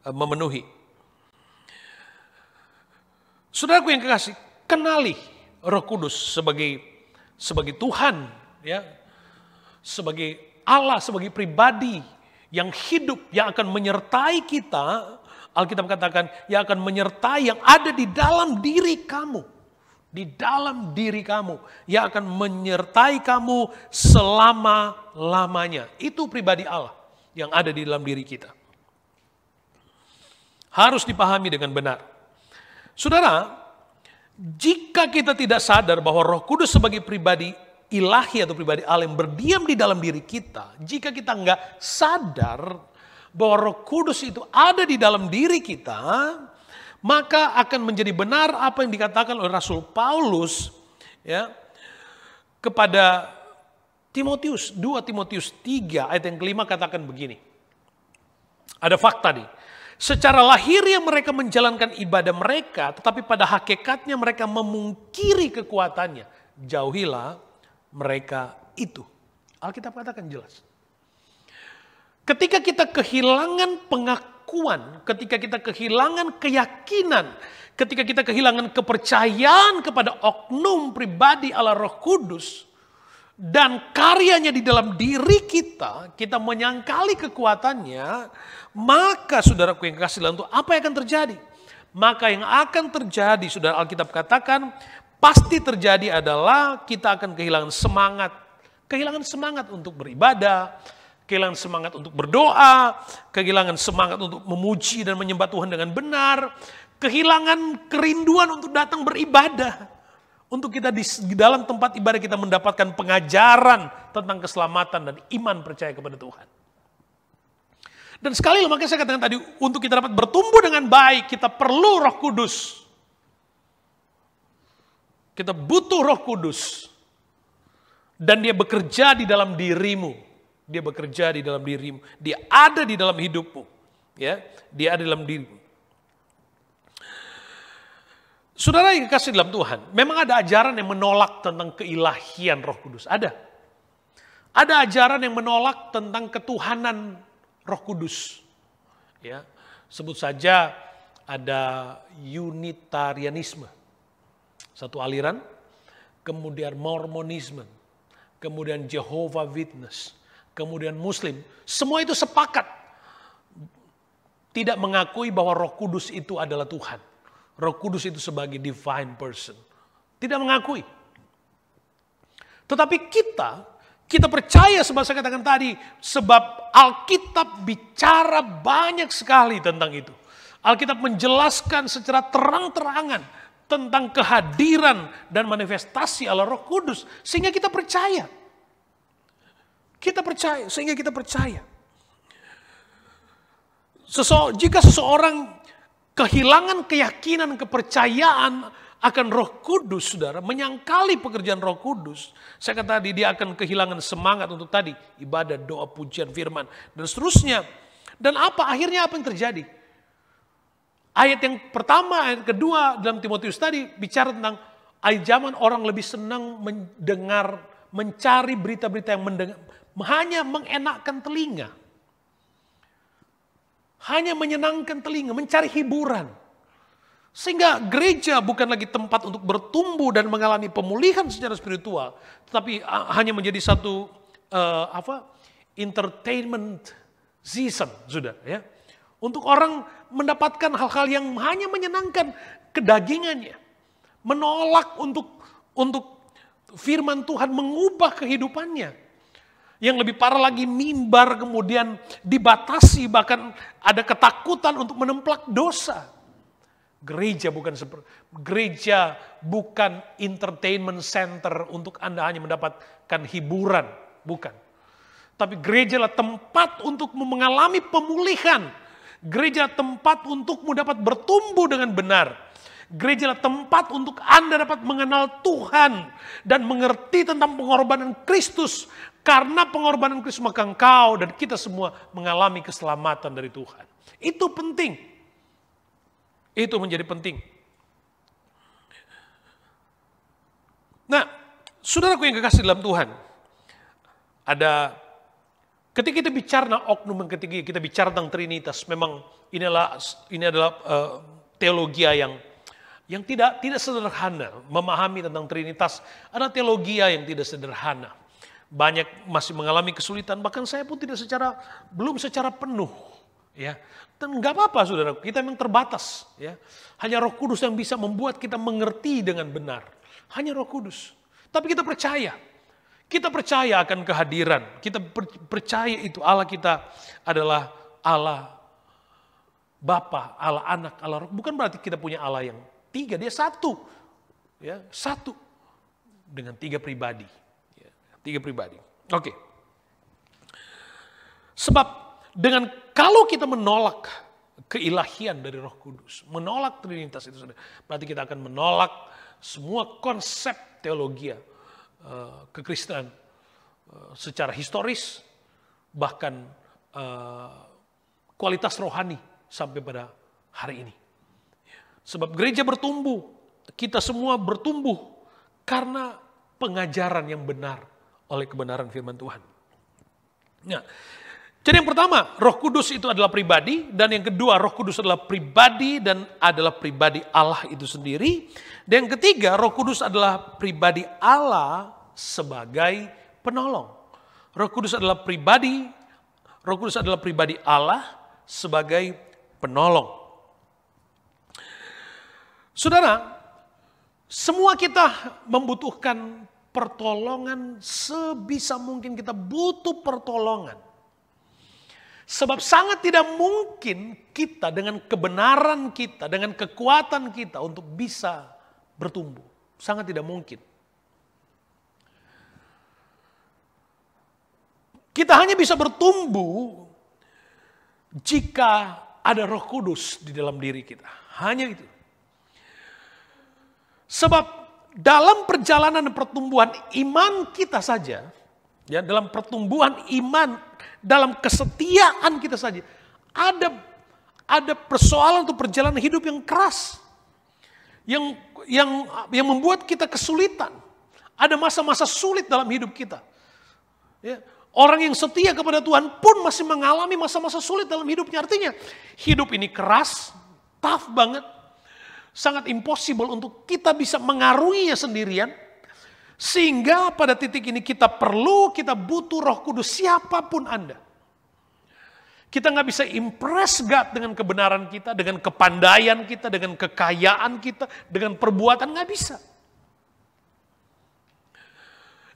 memenuhi. Saudaraku yang kekasih, kenali Roh Kudus sebagai Tuhan, ya, sebagai Allah, sebagai pribadi yang hidup, yang akan menyertai kita. Alkitab katakan, yang akan menyertai, yang ada di dalam diri kamu. Di dalam diri kamu. Yang akan menyertai kamu selama-lamanya. Itu pribadi Allah yang ada di dalam diri kita. Harus dipahami dengan benar. Saudara, jika kita tidak sadar bahwa Roh Kudus sebagai pribadi ilahi atau pribadi Allah yang berdiam di dalam diri kita, jika kita nggak sadar bahwa Roh Kudus itu ada di dalam diri kita, maka akan menjadi benar apa yang dikatakan oleh Rasul Paulus, ya, kepada Timotius. 2 Timotius 3 ayat yang kelima katakan begini. Ada fakta nih. Secara lahiriah mereka menjalankan ibadah mereka, tetapi pada hakikatnya mereka memungkiri kekuatannya. Jauhilah mereka itu. Alkitab katakan jelas. Ketika kita kehilangan pengakuan, ketika kita kehilangan keyakinan, ketika kita kehilangan kepercayaan kepada oknum pribadi Allah Roh Kudus, dan karyanya di dalam diri kita, kita menyangkali kekuatannya, maka saudaraku yang kasih dalam Tuhan, apa yang akan terjadi? Maka yang akan terjadi, saudara, Alkitab katakan, pasti terjadi adalah kita akan kehilangan semangat. Kehilangan semangat untuk beribadah, kehilangan semangat untuk berdoa, kehilangan semangat untuk memuji dan menyembah Tuhan dengan benar, kehilangan kerinduan untuk datang beribadah. Untuk kita di dalam tempat ibadah kita mendapatkan pengajaran tentang keselamatan dan iman percaya kepada Tuhan. Dan sekali lagi makanya saya katakan tadi, untuk kita dapat bertumbuh dengan baik, kita perlu Roh Kudus. Kita butuh Roh Kudus. Dan dia bekerja di dalam dirimu. Dia bekerja di dalam dirimu. Dia ada di dalam hidupmu. Ya, dia ada di dalam dirimu. Saudara yang dikasih dalam Tuhan, memang ada ajaran yang menolak tentang keilahian Roh Kudus. Ada. Ada ajaran yang menolak tentang ketuhanan Roh Kudus. Ya, sebut saja ada Unitarianisme. Satu aliran, kemudian Mormonisme, kemudian Jehovah Witness, kemudian Muslim. Semua itu sepakat tidak mengakui bahwa Roh Kudus itu adalah Tuhan. Roh Kudus itu sebagai divine person. Tidak mengakui. Tetapi kita percaya, sebab saya katakan tadi, sebab Alkitab bicara banyak sekali tentang itu. Alkitab menjelaskan secara terang-terangan tentang kehadiran dan manifestasi Allah Roh Kudus. Sehingga kita percaya. Sehingga kita percaya. Jika seseorang kehilangan keyakinan, kepercayaan akan Roh Kudus, saudara, menyangkali pekerjaan Roh Kudus, saya kata tadi dia akan kehilangan semangat untuk tadi ibadah, doa, pujian, firman, dan seterusnya. Dan akhirnya apa yang terjadi? Ayat yang pertama, ayat kedua dalam Timotius tadi bicara tentang ayat zaman orang lebih senang mendengar, mencari berita-berita yang hanya mengenakkan telinga. Hanya menyenangkan telinga, mencari hiburan. Sehingga gereja bukan lagi tempat untuk bertumbuh dan mengalami pemulihan secara spiritual, tetapi hanya menjadi satu entertainment season, sudah ya. Untuk orang mendapatkan hal-hal yang hanya menyenangkan kedagingannya, menolak untuk firman Tuhan mengubah kehidupannya. Yang lebih parah lagi, mimbar kemudian dibatasi, bahkan ada ketakutan untuk menemplak dosa. Gereja bukan entertainment center untuk Anda hanya mendapatkan hiburan, bukan. Tapi gereja adalah tempat untuk mengalami pemulihan. Gereja tempat untukmu dapat bertumbuh dengan benar. Gereja adalah tempat untuk Anda dapat mengenal Tuhan dan mengerti tentang pengorbanan Kristus. Karena pengorbanan Kristus maka engkau dan kita semua mengalami keselamatan dari Tuhan. Itu penting. Itu menjadi penting. Nah, saudaraku yang kekasih dalam Tuhan, ketika kita bicara oknum yang ketiga, kita bicara tentang Trinitas. Memang ini adalah teologi yang tidak sederhana. Memahami tentang Trinitas adalah teologi yang tidak sederhana. Banyak masih mengalami kesulitan, bahkan saya pun belum secara penuh, ya. Dan nggak apa-apa, saudara, kita memang terbatas, ya. Hanya Roh Kudus yang bisa membuat kita mengerti dengan benar. Hanya Roh Kudus. Tapi kita percaya akan kehadiran. Kita percaya itu Allah kita adalah Allah Bapa, Allah Anak, Allah Roh. Bukan berarti kita punya Allah yang tiga, dia satu, ya, satu dengan tiga pribadi. Tiga pribadi. Oke. Sebab kalau kita menolak keilahian dari Roh Kudus, menolak Trinitas itu, berarti kita akan menolak semua konsep teologi kekristenan secara historis, bahkan kualitas rohani sampai pada hari ini. Sebab gereja bertumbuh, kita semua bertumbuh karena pengajaran yang benar oleh kebenaran firman Tuhan. Nah, jadi yang pertama, Roh Kudus itu adalah pribadi, dan yang kedua, Roh Kudus adalah pribadi dan adalah pribadi Allah itu sendiri. Dan yang ketiga, Roh Kudus adalah pribadi Allah sebagai penolong. Roh Kudus adalah pribadi Allah sebagai penolong. Saudara, semua kita membutuhkan pertolongan, sebisa mungkin kita butuh pertolongan. Sebab sangat tidak mungkin kita dengan kebenaran kita, dengan kekuatan kita untuk bisa bertumbuh. Sangat tidak mungkin. Kita hanya bisa bertumbuh jika ada Roh Kudus di dalam diri kita. Hanya itu. Sebab dalam perjalanan pertumbuhan iman kita saja, ya, dalam pertumbuhan iman, dalam kesetiaan kita saja, ada persoalan untuk perjalanan hidup yang keras, yang membuat kita kesulitan. Ada masa-masa sulit dalam hidup kita. Ya, orang yang setia kepada Tuhan pun masih mengalami masa-masa sulit dalam hidupnya. Artinya hidup ini keras, tough banget. Sangat impossible untuk kita bisa mengaruhinya sendirian. Sehingga pada titik ini kita butuh Roh Kudus, siapapun Anda. Kita nggak bisa impress God dengan kebenaran kita, dengan kepandaian kita, dengan kekayaan kita, dengan perbuatan, nggak bisa.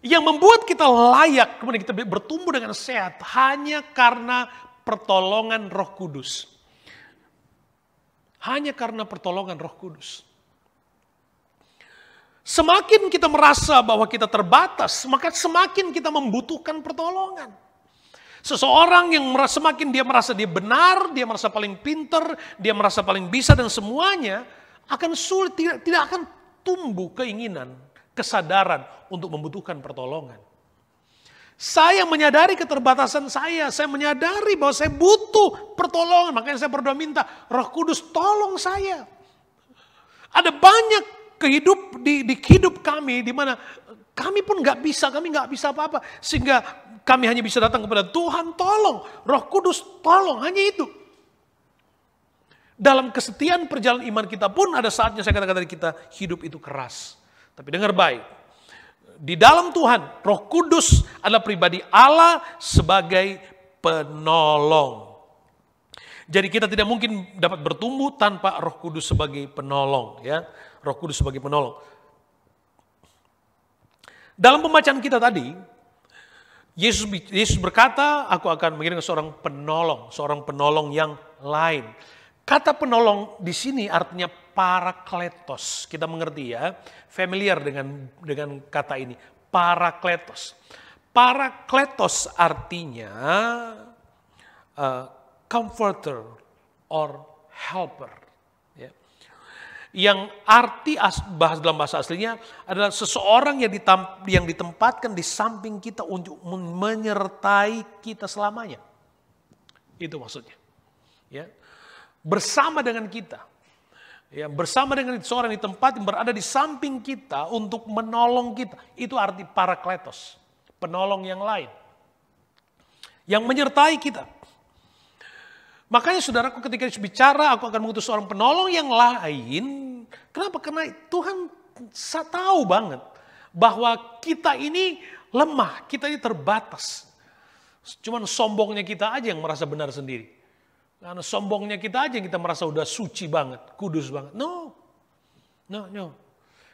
Yang membuat kita layak, kemudian kita bertumbuh dengan sehat, hanya karena pertolongan Roh Kudus. Hanya karena pertolongan Roh Kudus. Semakin kita merasa bahwa kita terbatas, maka semakin kita membutuhkan pertolongan. Seseorang yang semakin dia merasa dia benar, dia merasa paling pintar, dia merasa paling bisa dan semuanya, akan sulit, tidak akan tumbuh keinginan, kesadaran untuk membutuhkan pertolongan. Saya menyadari keterbatasan saya menyadari bahwa saya butuh pertolongan, makanya saya berdoa minta, Roh Kudus tolong saya. Ada banyak di hidup kami di mana kami pun nggak bisa apa-apa, sehingga kami hanya bisa datang kepada Tuhan, tolong, Roh Kudus tolong, hanya itu. Dalam kesetiaan perjalanan iman kita pun ada saatnya saya katakan tadi kita hidup itu keras. Tapi dengar baik. Di dalam Tuhan, Roh Kudus adalah pribadi Allah sebagai penolong. Jadi kita tidak mungkin dapat bertumbuh tanpa Roh Kudus sebagai penolong, ya. Roh Kudus sebagai penolong. Dalam pembacaan kita tadi, Yesus berkata, aku akan mengirim seorang penolong yang lain. Kata penolong di sini artinya parakletos. Kita mengerti ya, familiar dengan kata ini, parakletos. Parakletos artinya comforter or helper. Ya. yang bahas dalam bahasa aslinya adalah seseorang yang ditempatkan di samping kita untuk menyertai kita selamanya. Itu maksudnya. Ya. Bersama dengan kita. Ya, bersama dengan seorang di tempat yang berada di samping kita untuk menolong kita. Itu arti parakletos. Penolong yang lain. Yang menyertai kita. Makanya saudaraku ketika bicara aku akan mengutus seorang penolong yang lain. Kenapa? Karena Tuhan tahu banget bahwa kita ini lemah, kita ini terbatas. Cuman sombongnya kita aja yang merasa benar sendiri. Karena sombongnya kita aja yang kita merasa udah suci banget, kudus banget. No.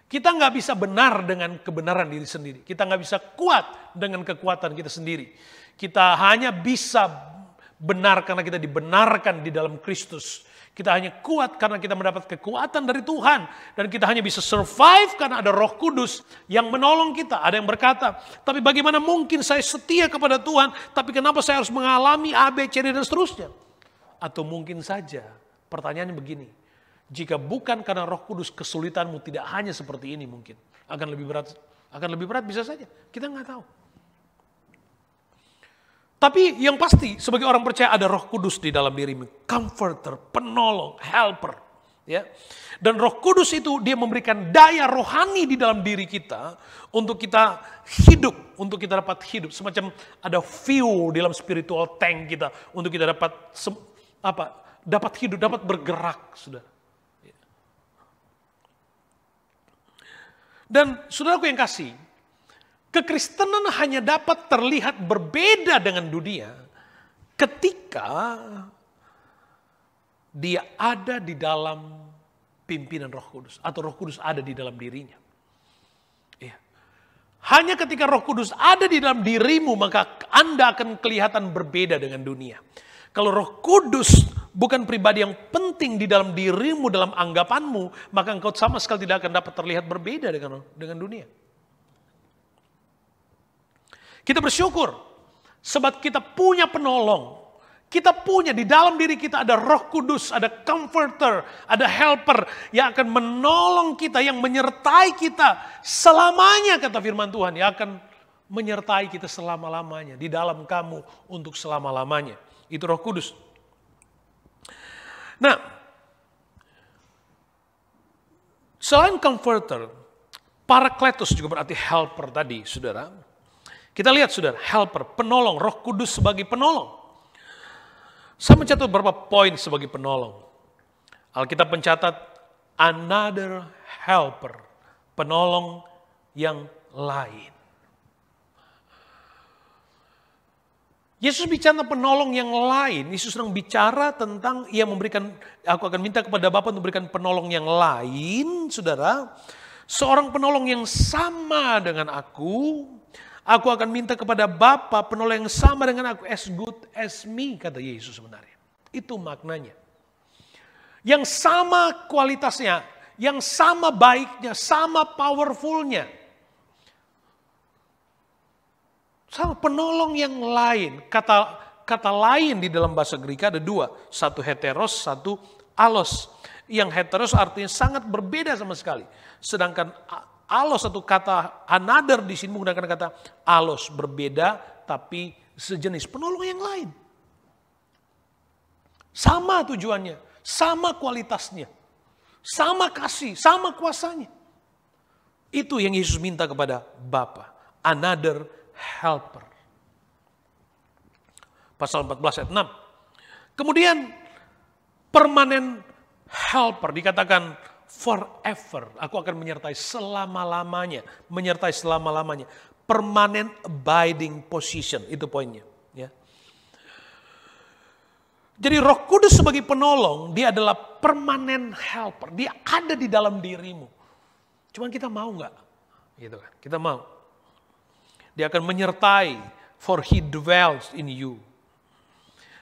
Kita nggak bisa benar dengan kebenaran diri sendiri. Kita nggak bisa kuat dengan kekuatan kita sendiri. Kita hanya bisa benar karena kita dibenarkan di dalam Kristus. Kita hanya kuat karena kita mendapat kekuatan dari Tuhan. Dan kita hanya bisa survive karena ada Roh Kudus yang menolong kita. Ada yang berkata, tapi bagaimana mungkin saya setia kepada Tuhan, tapi kenapa saya harus mengalami A, B, C, D, dan seterusnya? Atau mungkin saja, pertanyaannya begini, jika bukan karena Roh Kudus, kesulitanmu tidak hanya seperti ini mungkin. Akan lebih berat bisa saja, kita nggak tahu. Tapi yang pasti sebagai orang percaya ada Roh Kudus di dalam dirimu. Comforter, penolong, helper. Ya. Dan Roh Kudus itu dia memberikan daya rohani di dalam diri kita untuk kita hidup, untuk kita dapat hidup. Semacam ada fuel di dalam spiritual tank kita untuk kita dapat hidup, dapat bergerak, saudara. Dan saudaraku yang kasih, kekristenan hanya dapat terlihat berbeda dengan dunia ketika dia ada di dalam pimpinan Roh Kudus atau Roh Kudus ada di dalam dirinya. Ya. Hanya ketika Roh Kudus ada di dalam dirimu maka Anda akan kelihatan berbeda dengan dunia. Kalau Roh Kudus bukan pribadi yang penting di dalam dirimu, dalam anggapanmu, maka engkau sama sekali tidak akan dapat terlihat berbeda dengan dunia. Kita bersyukur sebab kita punya penolong. Kita punya di dalam diri kita ada Roh Kudus, ada comforter, ada helper yang akan menolong kita, yang menyertai kita selamanya kata firman Tuhan. Yang akan menyertai kita selama-lamanya, di dalam kamu untuk selama-lamanya. Itu Roh Kudus. Nah, selain comforter, parakletos juga berarti helper tadi, saudara. Kita lihat saudara, helper, penolong, Roh Kudus sebagai penolong. Saya mencatat beberapa poin sebagai penolong. Alkitab mencatat another helper, penolong yang lain. Yesus bicara penolong yang lain, Yesus sedang bicara tentang ia memberikan, aku akan minta kepada Bapa untuk memberikan penolong yang lain, saudara. Seorang penolong yang sama dengan aku akan minta kepada Bapa penolong yang sama dengan aku, as good as me, kata Yesus sebenarnya. Itu maknanya. Yang sama kualitasnya, yang sama baiknya, sama powerfulnya. Sama penolong yang lain. Kata lain di dalam bahasa Greek ada dua. Satu heteros, satu alos. Yang heteros artinya sangat berbeda sama sekali. Sedangkan alos atau kata another di sini menggunakan kata alos, berbeda tapi sejenis, penolong yang lain. Sama tujuannya, sama kualitasnya, sama kasih, sama kuasanya. Itu yang Yesus minta kepada Bapa, another helper. Pasal 14 ayat 6. Kemudian permanent helper dikatakan forever, aku akan menyertai selama-lamanya. Menyertai selama-lamanya. Permanent abiding position, itu poinnya. Ya. Jadi Roh Kudus sebagai penolong, dia adalah permanent helper. Dia ada di dalam dirimu. Cuman kita mau nggak? Gitu kan? Kita mau. Dia akan menyertai, for he dwells in you.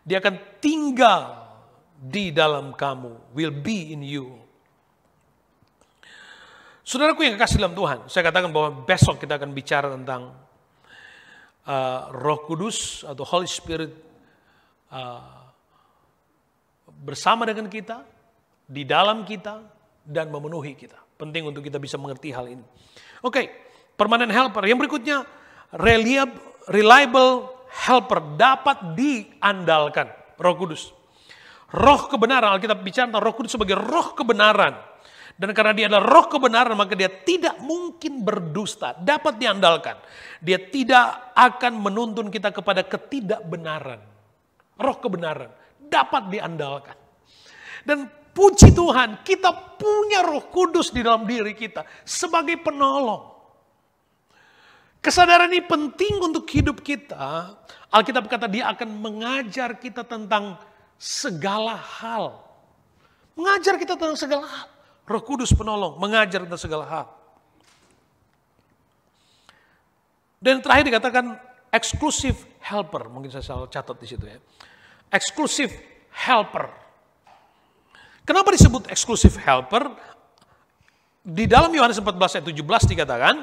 Dia akan tinggal di dalam kamu, will be in you. Saudaraku yang kekasih dalam Tuhan, saya katakan bahwa besok kita akan bicara tentang Roh Kudus atau Holy Spirit bersama dengan kita, di dalam kita, dan memenuhi kita. Penting untuk kita bisa mengerti hal ini. Oke, permanent helper. Yang berikutnya, reliable helper, dapat diandalkan. Roh Kudus. Roh kebenaran, Alkitab bicara tentang Roh Kudus sebagai roh kebenaran. Dan karena dia adalah roh kebenaran, maka dia tidak mungkin berdusta, dapat diandalkan. Dia tidak akan menuntun kita kepada ketidakbenaran. Roh kebenaran, dapat diandalkan. Dan puji Tuhan, kita punya Roh Kudus di dalam diri kita sebagai penolong. Kesadaran ini penting untuk hidup kita. Alkitab kata dia akan mengajar kita tentang segala hal. Mengajar kita tentang segala hal. Roh Kudus penolong, mengajar tentang segala hal. Dan terakhir dikatakan exclusive helper. Mungkin saya salah catat di situ ya. Exclusive helper. Kenapa disebut exclusive helper? Di dalam Yohanes 14 ayat 17 dikatakan,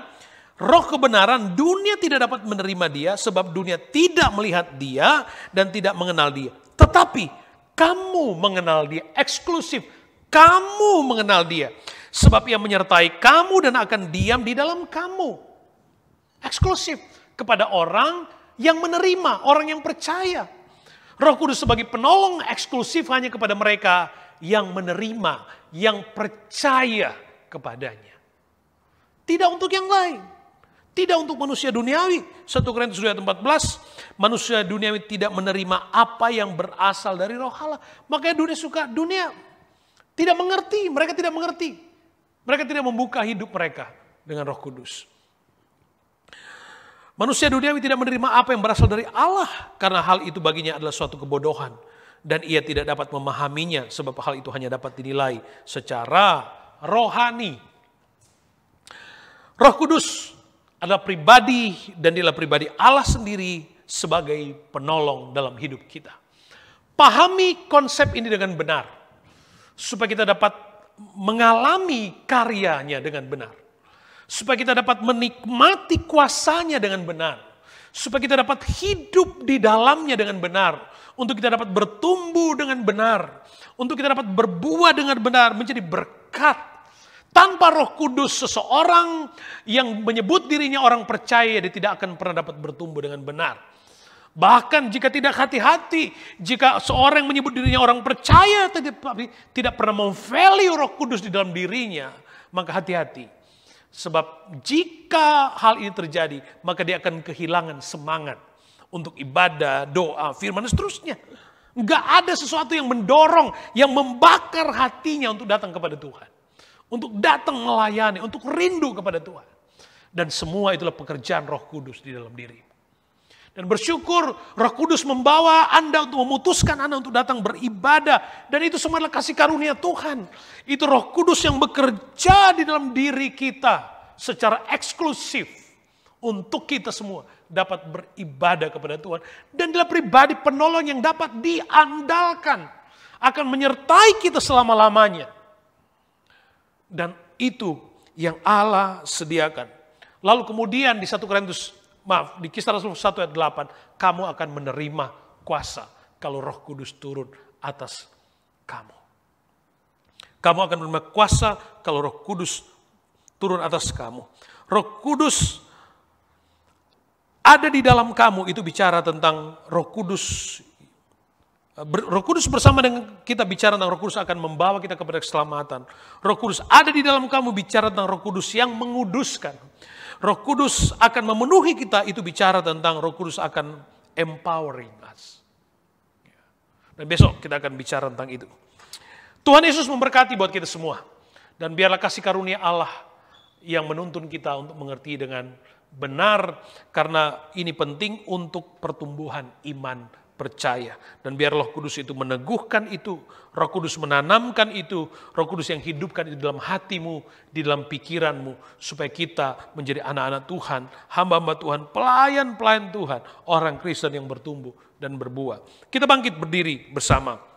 roh kebenaran dunia tidak dapat menerima dia sebab dunia tidak melihat dia dan tidak mengenal dia. Tetapi kamu mengenal dia, eksklusif. Kamu mengenal dia. Sebab ia menyertai kamu dan akan diam di dalam kamu. Eksklusif kepada orang yang menerima, orang yang percaya. Roh Kudus sebagai penolong eksklusif hanya kepada mereka yang menerima, yang percaya kepadanya. Tidak untuk yang lain. Tidak untuk manusia duniawi. 1 Korintus 14, manusia duniawi tidak menerima apa yang berasal dari roh Allah. Makanya dunia tidak mengerti, mereka tidak mengerti. Mereka tidak membuka hidup mereka dengan Roh Kudus. Manusia duniawi tidak menerima apa yang berasal dari Allah karena hal itu baginya adalah suatu kebodohan dan ia tidak dapat memahaminya sebab hal itu hanya dapat dinilai secara rohani. Roh Kudus adalah pribadi dan dia adalah pribadi Allah sendiri sebagai penolong dalam hidup kita. Pahami konsep ini dengan benar. Supaya kita dapat mengalami karyanya dengan benar. Supaya kita dapat menikmati kuasanya dengan benar. Supaya kita dapat hidup di dalamnya dengan benar. Untuk kita dapat bertumbuh dengan benar. Untuk kita dapat berbuah dengan benar, menjadi berkat. Tanpa Roh Kudus, seseorang yang menyebut dirinya orang percaya, dia tidak akan pernah dapat bertumbuh dengan benar. Bahkan jika tidak hati-hati, jika seorang yang menyebut dirinya orang percaya, tapi tidak pernah memvalue Roh Kudus di dalam dirinya, maka hati-hati. Sebab jika hal ini terjadi, maka dia akan kehilangan semangat untuk ibadah, doa, firman, dan seterusnya. Enggak ada sesuatu yang mendorong, yang membakar hatinya untuk datang kepada Tuhan. Untuk datang melayani, untuk rindu kepada Tuhan. Dan semua itulah pekerjaan Roh Kudus di dalam diri. Dan bersyukur Roh Kudus membawa Anda untuk memutuskan Anda untuk datang beribadah. Dan itu semua adalah kasih karunia Tuhan. Itu Roh Kudus yang bekerja di dalam diri kita secara eksklusif. Untuk kita semua dapat beribadah kepada Tuhan. Dan adalah pribadi penolong yang dapat diandalkan. Akan menyertai kita selama-lamanya. Dan itu yang Allah sediakan. Lalu kemudian di 1 Korintus di Kisah Rasul 1 ayat 8, kamu akan menerima kuasa kalau Roh Kudus turun atas kamu. Kamu akan menerima kuasa kalau Roh Kudus turun atas kamu. Roh Kudus ada di dalam kamu, itu bicara tentang Roh Kudus. Roh Kudus bersama dengan kita bicara tentang Roh Kudus akan membawa kita kepada keselamatan. Roh Kudus ada di dalam kamu, bicara tentang Roh Kudus yang menguduskan. Roh Kudus akan memenuhi kita, itu bicara tentang Roh Kudus akan empowering us. Dan besok kita akan bicara tentang itu. Tuhan Yesus memberkati buat kita semua. Dan biarlah kasih karunia Allah yang menuntun kita untuk mengerti dengan benar. Karena ini penting untuk pertumbuhan iman percaya. Dan biar Roh Kudus itu meneguhkan itu, Roh Kudus menanamkan itu, Roh Kudus yang hidupkan itu dalam hatimu, di dalam pikiranmu, supaya kita menjadi anak-anak Tuhan, hamba-hamba Tuhan, pelayan-pelayan Tuhan, orang Kristen yang bertumbuh dan berbuah. Kita bangkit berdiri bersama.